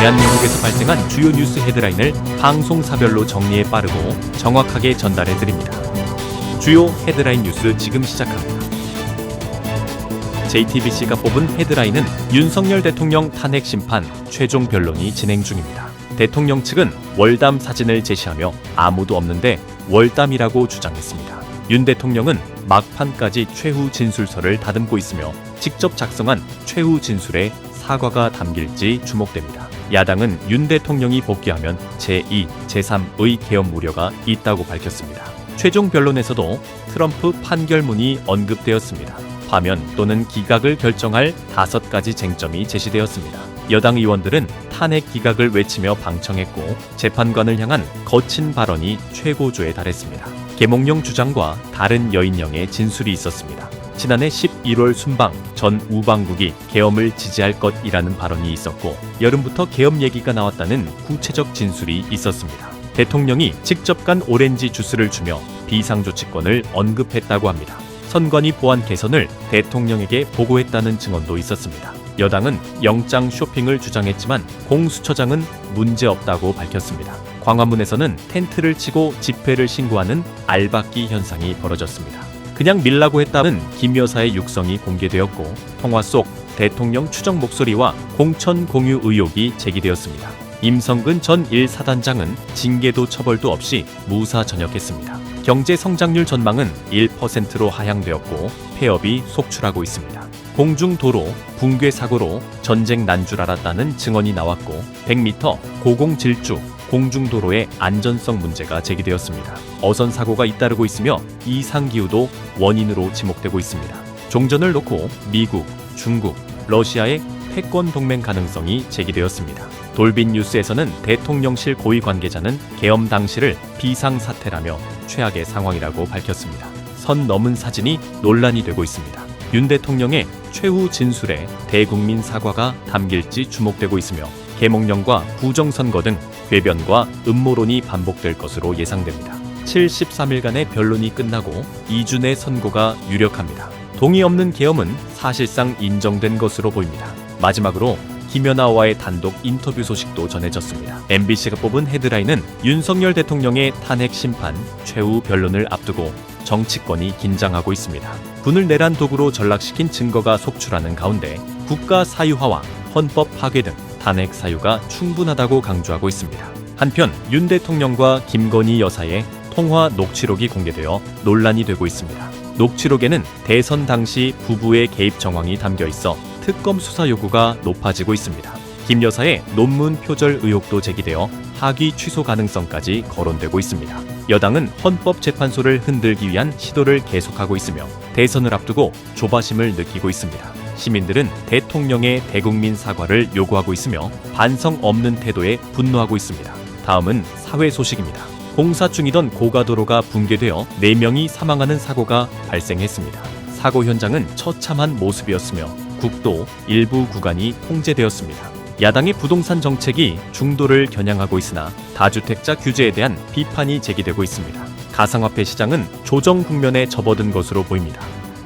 대한민국에서 발생한 주요 뉴스 헤드라인을 방송사별로 정리해 빠르고 정확하게 전달해 드립니다. 주요 헤드라인 뉴스 지금 시작합니다. JTBC가 뽑은 헤드라인은 윤석열 대통령 탄핵 심판 최종 변론이 진행 중입니다. 대통령 측은 월담 사진을 제시하며 아무도 없는데 월담이라고 주장했습니다. 윤 대통령은 막판까지 최후 진술서를 다듬고 있으며 직접 작성한 최후 진술에 사과가 담길지 주목됩니다. 야당은 윤 대통령이 복귀하면 제2, 제3의 계엄 우려가 있다고 밝혔습니다. 최종 변론에서도 트럼프 판결문이 언급되었습니다. 파면 또는 기각을 결정할 5가지 쟁점이 제시되었습니다. 여당 의원들은 탄핵 기각을 외치며 방청했고 재판관을 향한 거친 발언이 최고조에 달했습니다. 계몽령 주장과 다른 여인령의 진술이 있었습니다. 지난해 11월 순방 전 우방국이 계엄을 지지할 것이라는 발언이 있었고 여름부터 계엄 얘기가 나왔다는 구체적 진술이 있었습니다. 대통령이 직접 간 오렌지 주스를 주며 비상조치권을 언급했다고 합니다. 선관위 보안 개선을 대통령에게 보고했다는 증언도 있었습니다. 여당은 영장 쇼핑을 주장했지만 공수처장은 문제없다고 밝혔습니다. 광화문에서는 텐트를 치고 집회를 신고하는 알박기 현상이 벌어졌습니다. 그냥 밀라고 했다는 김 여사의 육성이 공개되었고 통화 속 대통령 추정 목소리와 공천 공유 의혹이 제기되었습니다. 임성근 전 1사단장은 징계도 처벌도 없이 무사 전역했습니다. 경제 성장률 전망은 1%로 하향되었고 폐업이 속출하고 있습니다. 공중도로 붕괴 사고로 전쟁 난 줄 알았다는 증언이 나왔고 100m 고공질주 공중도로의 안전성 문제가 제기되었습니다. 어선 사고가 잇따르고 있으며 이상기후도 원인으로 지목되고 있습니다. 종전을 놓고 미국, 중국, 러시아의 패권 동맹 가능성이 제기되었습니다. 돌빈 뉴스에서는 대통령실 고위 관계자는 계엄 당시를 비상사태라며 최악의 상황이라고 밝혔습니다. 선 넘은 사진이 논란이 되고 있습니다. 윤 대통령의 최후 진술에 대국민 사과가 담길지 주목되고 있으며 계몽령과 부정선거 등 궤변과 음모론이 반복될 것으로 예상됩니다. 73일간의 변론이 끝나고 2주 내 선고가 유력합니다. 동의 없는 계엄은 사실상 인정된 것으로 보입니다. 마지막으로 김연아와의 단독 인터뷰 소식도 전해졌습니다. MBC가 뽑은 헤드라인은 윤석열 대통령의 탄핵 심판 최후 변론을 앞두고 정치권이 긴장하고 있습니다. 군을 내란 도구로 전락시킨 증거가 속출하는 가운데 국가 사유화와 헌법 파괴 등 탄핵 사유가 충분하다고 강조하고 있습니다. 한편 윤 대통령과 김건희 여사의 통화 녹취록이 공개되어 논란이 되고 있습니다. 녹취록에는 대선 당시 부부의 개입 정황이 담겨 있어 특검 수사 요구가 높아지고 있습니다. 김 여사의 논문 표절 의혹도 제기되어 학위 취소 가능성까지 거론되고 있습니다. 여당은 헌법재판소를 흔들기 위한 시도를 계속하고 있으며 대선을 앞두고 조바심을 느끼고 있습니다. 시민들은 대통령의 대국민 사과를 요구하고 있으며 반성 없는 태도에 분노하고 있습니다. 다음은 사회 소식입니다. 공사 중이던 고가도로가 붕괴되어 4명이 사망하는 사고가 발생했습니다. 사고 현장은 처참한 모습이었으며 국도 일부 구간이 통제되었습니다. 야당의 부동산 정책이 중도를 겨냥하고 있으나 다주택자 규제에 대한 비판이 제기되고 있습니다. 가상화폐 시장은 조정 국면에 접어든 것으로 보입니다.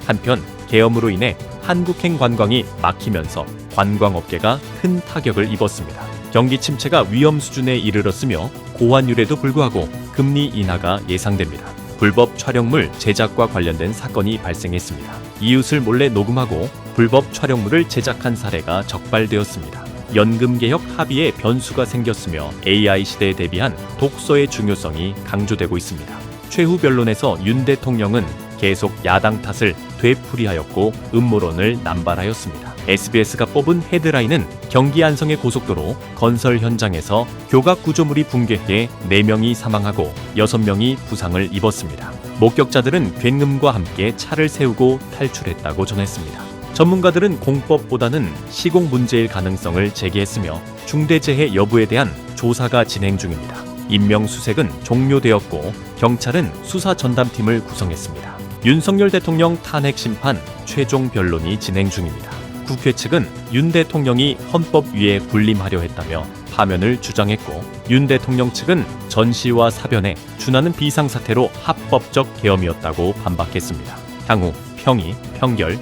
한편 계엄으로 인해 한국행 관광이 막히면서 관광업계가 큰 타격을 입었습니다. 경기 침체가 위험 수준에 이르렀으며 고환율에도 불구하고 금리 인하가 예상됩니다. 불법 촬영물 제작과 관련된 사건이 발생했습니다. 이웃을 몰래 녹음하고 불법 촬영물을 제작한 사례가 적발되었습니다. 연금개혁 합의에 변수가 생겼으며 AI 시대에 대비한 독서의 중요성이 강조되고 있습니다. 최후 변론에서 윤 대통령은 계속 야당 탓을 되풀이하였고 음모론을 남발하였습니다. SBS가 뽑은 헤드라인은 경기 안성의 고속도로 건설 현장에서 교각 구조물이 붕괴해 4명이 사망하고 6명이 부상을 입었습니다. 목격자들은 굉음과 함께 차를 세우고 탈출했다고 전했습니다. 전문가들은 공법보다는 시공 문제일 가능성을 제기했으며 중대재해 여부에 대한 조사가 진행 중입니다. 인명수색은 종료되었고 경찰은 수사 전담팀을 구성했습니다. 윤석열 대통령 탄핵 심판 최종 변론이 진행 중입니다. 국회 측은 윤 대통령이 헌법 위에 군림하려 했다며 파면을 주장했고 윤 대통령 측은 전시와 사변에 준하는 비상사태로 합법적 계엄이었다고 반박했습니다. 향후 평의, 평결,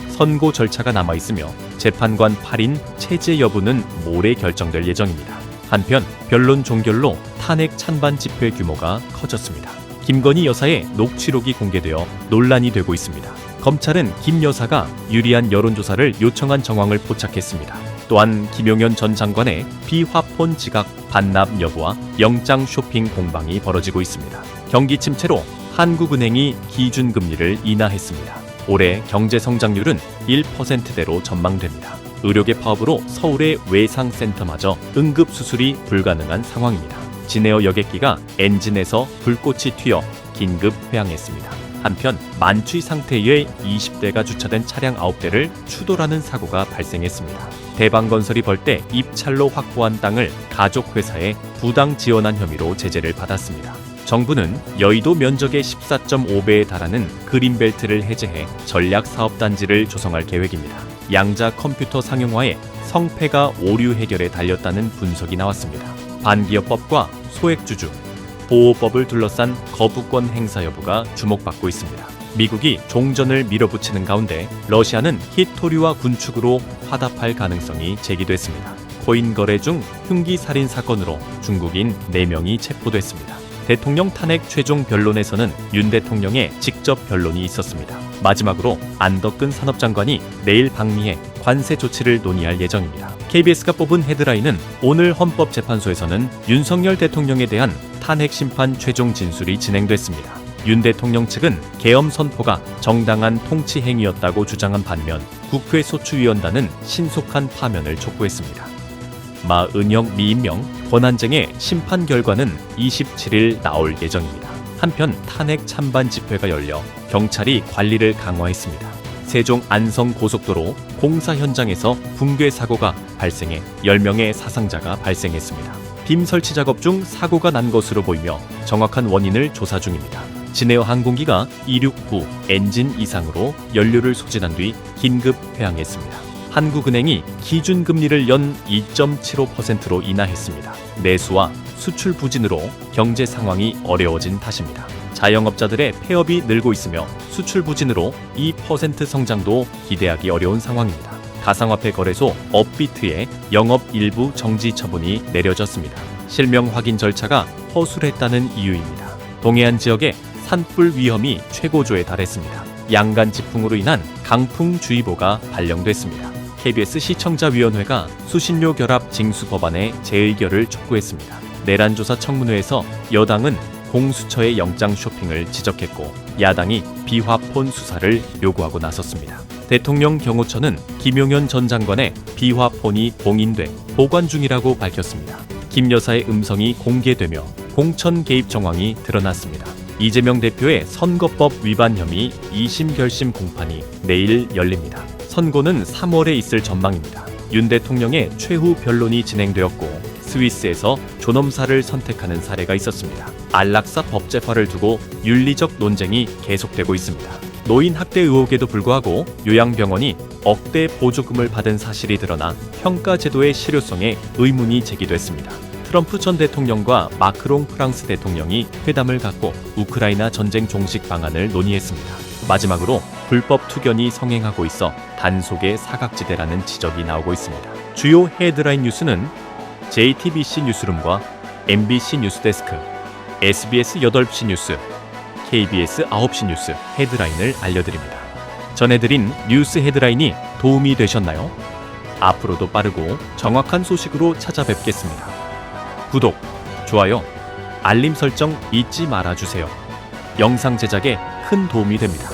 선고 절차가 남아있으며 재판관 8인 체제 여부는 모레 결정될 예정입니다. 한편 변론 종결로 탄핵 찬반 집회 규모가 커졌습니다. 김건희 여사의 녹취록이 공개되어 논란이 되고 있습니다. 검찰은 김 여사가 유리한 여론조사를 요청한 정황을 포착했습니다. 또한 김용현 전 장관의 비화폰 지각 반납 여부와 영장 쇼핑 공방이 벌어지고 있습니다. 경기 침체로 한국은행이 기준금리를 인하했습니다. 올해 경제 성장률은 1%대로 전망됩니다. 의료계 파업으로 서울의 외상센터마저 응급수술이 불가능한 상황입니다. 진에어 여객기가 엔진에서 불꽃이 튀어 긴급 회항했습니다. 한편 만취 상태의 20대가 주차된 차량 9대를 추돌하는 사고가 발생했습니다. 대방건설이 벌떼 입찰로 확보한 땅을 가족회사에 부당 지원한 혐의로 제재를 받았습니다. 정부는 여의도 면적의 14.5배에 달하는 그린벨트를 해제해 전략사업단지를 조성할 계획입니다. 양자 컴퓨터 상용화에 성패가 오류 해결에 달렸다는 분석이 나왔습니다. 반기업법과 소액주주, 보호법을 둘러싼 거부권 행사 여부가 주목받고 있습니다. 미국이 종전을 밀어붙이는 가운데 러시아는 히토류와 군축으로 화답할 가능성이 제기됐습니다. 코인 거래 중 흉기 살인 사건으로 중국인 4명이 체포됐습니다. 대통령 탄핵 최종 변론에서는 윤 대통령의 직접 변론이 있었습니다. 마지막으로 안덕근 산업장관이 내일 방미해 관세 조치를 논의할 예정입니다. KBS가 뽑은 헤드라인은 오늘 헌법재판소에서는 윤석열 대통령에 대한 탄핵 심판 최종 진술이 진행됐습니다. 윤 대통령 측은 계엄 선포가 정당한 통치 행위였다고 주장한 반면 국회 소추위원단은 신속한 파면을 촉구했습니다. 마은영 미임명 권한쟁의 심판 결과는 27일 나올 예정입니다. 한편 탄핵 찬반 집회가 열려 경찰이 관리를 강화했습니다. 세종 안성 고속도로 공사 현장에서 붕괴 사고가 발생해 10명의 사상자가 발생했습니다. 빔 설치 작업 중 사고가 난 것으로 보이며 정확한 원인을 조사 중입니다. 진에어 항공기가 이륙 후 엔진 이상으로 연료를 소진한 뒤 긴급 회항했습니다. 한국은행이 기준금리를 연 2.75%로 인하했습니다. 내수와 수출 부진으로 경제 상황이 어려워진 탓입니다. 자영업자들의 폐업이 늘고 있으며 수출 부진으로 2% 성장도 기대하기 어려운 상황입니다. 가상화폐 거래소 업비트의 영업 일부 정지 처분이 내려졌습니다. 실명 확인 절차가 허술했다는 이유입니다. 동해안 지역의 산불 위험이 최고조에 달했습니다. 양간 지풍으로 인한 강풍주의보가 발령됐습니다. KBS 시청자위원회가 수신료 결합 징수 법안의 재의결을 촉구했습니다. 내란조사 청문회에서 여당은 공수처의 영장 쇼핑을 지적했고 야당이 비화폰 수사를 요구하고 나섰습니다. 대통령 경호처는 김용현 전 장관의 비화폰이 봉인돼 보관 중이라고 밝혔습니다. 김 여사의 음성이 공개되며 공천 개입 정황이 드러났습니다. 이재명 대표의 선거법 위반 혐의 2심 결심 공판이 내일 열립니다. 선고는 3월에 있을 전망입니다. 윤 대통령의 최후 변론이 진행되었고 스위스에서 존엄사를 선택하는 사례가 있었습니다. 안락사 법제화를 두고 윤리적 논쟁이 계속되고 있습니다. 노인 학대 의혹에도 불구하고 요양병원이 억대 보조금을 받은 사실이 드러나 평가 제도의 실효성에 의문이 제기됐습니다. 트럼프 전 대통령과 마크롱 프랑스 대통령이 회담을 갖고 우크라이나 전쟁 종식 방안을 논의했습니다. 마지막으로 불법 투견이 성행하고 있어 단속의 사각지대라는 지적이 나오고 있습니다. 주요 헤드라인 뉴스는 JTBC 뉴스룸과 MBC 뉴스데스크, SBS 8시 뉴스, KBS 9시 뉴스 헤드라인을 알려드립니다. 전해드린 뉴스 헤드라인이 도움이 되셨나요? 앞으로도 빠르고 정확한 소식으로 찾아뵙겠습니다. 구독, 좋아요, 알림 설정 잊지 말아주세요. 영상 제작에 큰 도움이 됩니다.